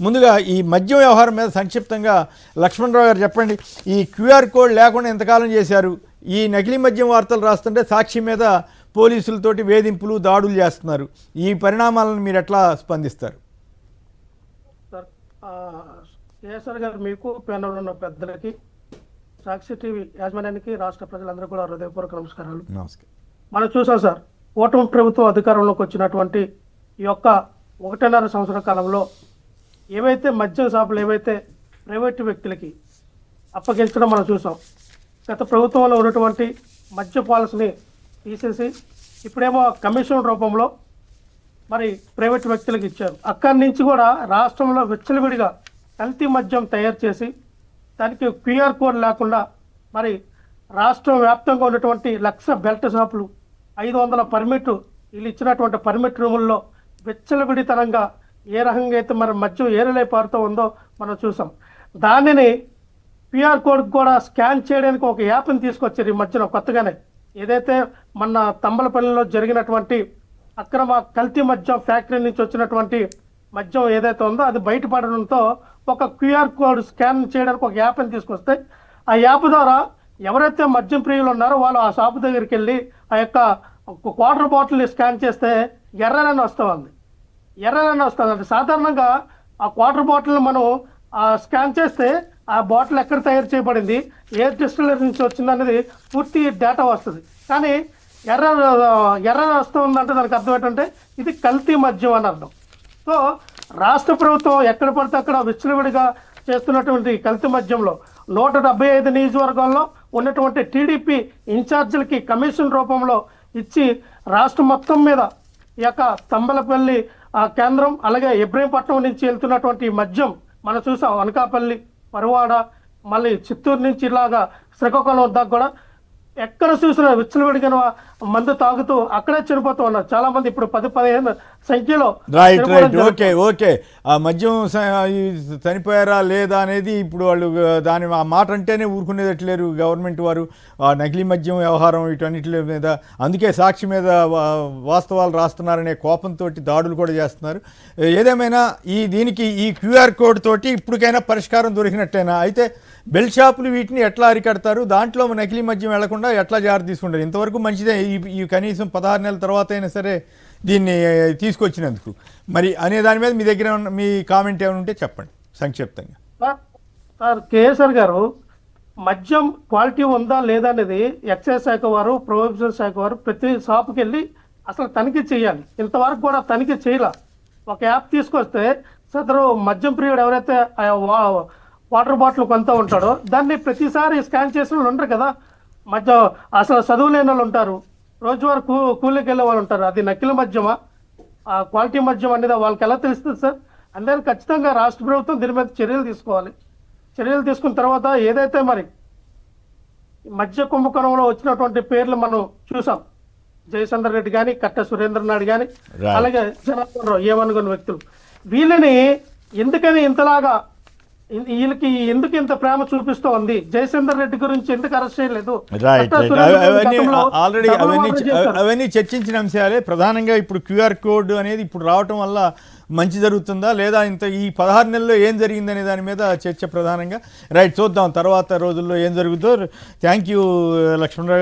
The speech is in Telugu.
ముందుగా ఈ మద్యం వ్యవహారం మీద సంక్షిప్తంగా లక్ష్మణరావు గారు చెప్పండి. ఈ క్యూఆర్ కోడ్ లేకుండా ఎంతకాలం చేశారు? ఈ నకిలీ మద్యం వార్తలు రాస్తుంటే సాక్షి మీద పోలీసులతోటి వేధింపులు దాడులు చేస్తున్నారు. ఈ పరిణామాలను మీరు ఎట్లా స్పందిస్తారు? సార్, కేఎస్ఆర్ గారు, మీకు ప్యానల్ ఉన్న పెద్దలకి, సాక్షి టీవీ యాజమాన్యానికి, రాష్ట్ర ప్రజలందరూ కూడా హృదయపూర్వక నమస్కారాలు. నమస్కారం. మనం చూసాం సార్, కూటమి ప్రభుత్వం అధికారంలోకి వచ్చినటువంటి ఈ యొక్క 1.5 సంవత్సర కాలంలో ఏవైతే మద్యం షాపులు ఏవైతే ప్రైవేటు వ్యక్తులకి అప్పగించడం మనం చూసాం. గత ప్రభుత్వంలో ఉన్నటువంటి మద్య పాలసీని తీసేసి ఇప్పుడేమో కమిషన్ రూపంలో మరి ప్రైవేట్ వ్యక్తులకు ఇచ్చారు. అక్కడి నుంచి కూడా రాష్ట్రంలో విచ్చలవిడిగా కల్తీ మద్యం తయారు చేసి దానికి క్యూఆర్ కోడ్ లేకుండా మరి రాష్ట్రం వ్యాప్తంగా ఉన్నటువంటి 1,00,000 బెల్ట్ షాపులు, 500 పర్మిట్, వీళ్ళు ఇచ్చినటువంటి పర్మిట్ రూముల్లో విచ్చలవిడితనంగా ఏ రకంగా అయితే మరి మద్యం ఏరలై పారుతూ ఉందో మనం చూసాం. దానిని క్యూఆర్ కోడ్ కూడా స్కాన్ చేయడానికి ఒక యాప్ని తీసుకొచ్చారు ఈ మధ్యన కొత్తగానే. ఏదైతే మన తంబలపల్లిలో జరిగినటువంటి అక్రమ కల్తీ మద్యం ఫ్యాక్టరీ నుంచి వచ్చినటువంటి మద్యం ఏదైతే ఉందో అది బయటపడడంతో ఒక క్యూఆర్ కోడ్ స్కాన్ చేయడానికి ఒక యాప్ని తీసుకొస్తే ఆ యాప్ ద్వారా ఎవరైతే మద్యం ప్రియులు ఉన్నారో వాళ్ళు ఆ షాపు దగ్గరికి వెళ్ళి ఆ యొక్క క్వార్టర్ బాటిల్ని స్కాన్ చేస్తే ఎర్రని వస్తుంది. అంటే సాధారణంగా ఆ క్వార్టర్ బాటిల్ని మనం స్కాన్ చేస్తే ఆ బాటిల్ ఎక్కడ తయారు చేయబడింది, ఏ డిస్టిలరీ నుంచి వచ్చింది అనేది పూర్తి డేటా వస్తుంది. కానీ ఎర్ర వస్తుందంటే దానికి అర్థం ఏంటంటే ఇది కల్తీ మద్యం అని అర్థం. సో రాష్ట్ర ప్రభుత్వం ఎక్కడ పడితే అక్కడ విచ్చలవిడిగా చేస్తున్నటువంటి కల్తీ మద్యంలో 175 నియోజకవర్గాల్లో ఉన్నటువంటి టీడీపీ ఇన్ఛార్జీలకి కమిషన్ రూపంలో ఇచ్చి రాష్ట్రం మొత్తం మీద ఈ యొక్క తంబలపల్లి కేంద్రం, అలాగే ఇబ్రహీంపట్నం నుంచి వెళ్తున్నటువంటి మద్యం మనం చూసాం. అనకాపల్లి, పరవాడ, మళ్ళీ చిత్తూరు నుంచి ఇలాగా శ్రీకాకుళం దాకా కూడా ఎక్కడ చూసినా విచ్చలవిడిగా మందు తాగుతూ అక్కడే చనిపోతూ ఉన్నారు చాలా మంది. ఇప్పుడు 10-15 సంఖ్యలో. ఓకే ఆ మద్యం చనిపోయారా లేదా అనేది ఇప్పుడు వాళ్ళు దాని ఆ మాట అంటేనే ఊరుకునేదట్లేరు గవర్నమెంట్ వారు. నకిలీ మద్యం వ్యవహారం వీటన్నిటి మీద అందుకే సాక్షి మీద వాస్తవాలు రాస్తున్నారనే కోపంతో దాడులు కూడా చేస్తున్నారు. ఏదేమైనా దీనికి ఈ క్యూఆర్ కోడ్ తోటి ఇప్పటికైనా పరిష్కారం దొరికినట్టేనా? అయితే బెల్ట్ షాపులు వీటిని ఎట్లా అరికడతారు? దాంట్లో నకిలీ మద్యం వెళ్లకుండా ఎట్లా జాగ్రత్త తీసుకుంటారు? ఇంతవరకు మంచిదే ఈ కనీసం 16 నెలల తర్వాత అయినా సరే దీన్ని తీసుకొచ్చినందుకు. మరి అనే దాని మీద మీ దగ్గర మీ కామెంట్ ఏమైనా ఉంటే చెప్పండి సంక్షిప్తంగా. సార్, కేఎస్ఆర్ గారు, మద్యం క్వాలిటీ ఉందా లేదా అనేది ఎక్సైజ్ శాఖ వారు, ప్రొహిబిషన్ శాఖ వారు ప్రతి షాపుకి వెళ్ళి అసలు తనిఖీ చేయాలి. ఇంతవరకు కూడా తనిఖీ చేయాల. ఒక యాప్ తీసుకొస్తే సదరు మద్యం ప్రియుడు ఎవరైతే వాటర్ బాటిల్ కొంత ఉంటాడో దాన్ని ప్రతిసారి స్కాన్ చేసిన వాళ్ళు ఉంటారు కదా. మధ్య అసలు చదువు లేని వాళ్ళు ఉంటారు, రోజువారు కూలీకి వెళ్ళే వాళ్ళు ఉంటారు. అది నకిలీ మద్యమా, క్వాలిటీ మద్యం అనేది వాళ్ళకి ఎలా తెలుస్తుంది సార్? అందుకని ఖచ్చితంగా రాష్ట్ర ప్రభుత్వం దీని మీద చర్యలు తీసుకోవాలి. చర్యలు తీసుకున్న తర్వాత ఏదైతే మరి మద్య కుంభకోణంలో వచ్చినటువంటి పేర్లు మనం చూసాం. జయచంద్ర రెడ్డి కానీ, కట్ట సురేంద్రనాథ్ కానీ, అలాగే జనార్దన్ రావు, ఏమనుకున్న వ్యక్తులు, వీళ్ళని ఎందుకని ఇంతలాగా వీళ్ళకి ఎందుకు ఇంత ప్రేమ చూపిస్తూ ఉంది? జయచంద్ర రెడ్డి గురించి ఎందుకు అరెస్ట్ చేయలేదు? ఆల్రెడీ అవన్నీ చర్చించిన అంశాలే. ప్రధానంగా ఇప్పుడు క్యూఆర్ కోడ్ అనేది ఇప్పుడు రావటం వల్ల మంచి జరుగుతుందా లేదా, ఈ 16 నెలల్లో ఏం జరిగిందనే దాని మీద చర్చ ప్రధానంగా. రైట్, చూద్దాం తర్వాత రోజుల్లో ఏం జరుగుతుందో. థ్యాంక్ యూ లక్ష్మణరావు గారు.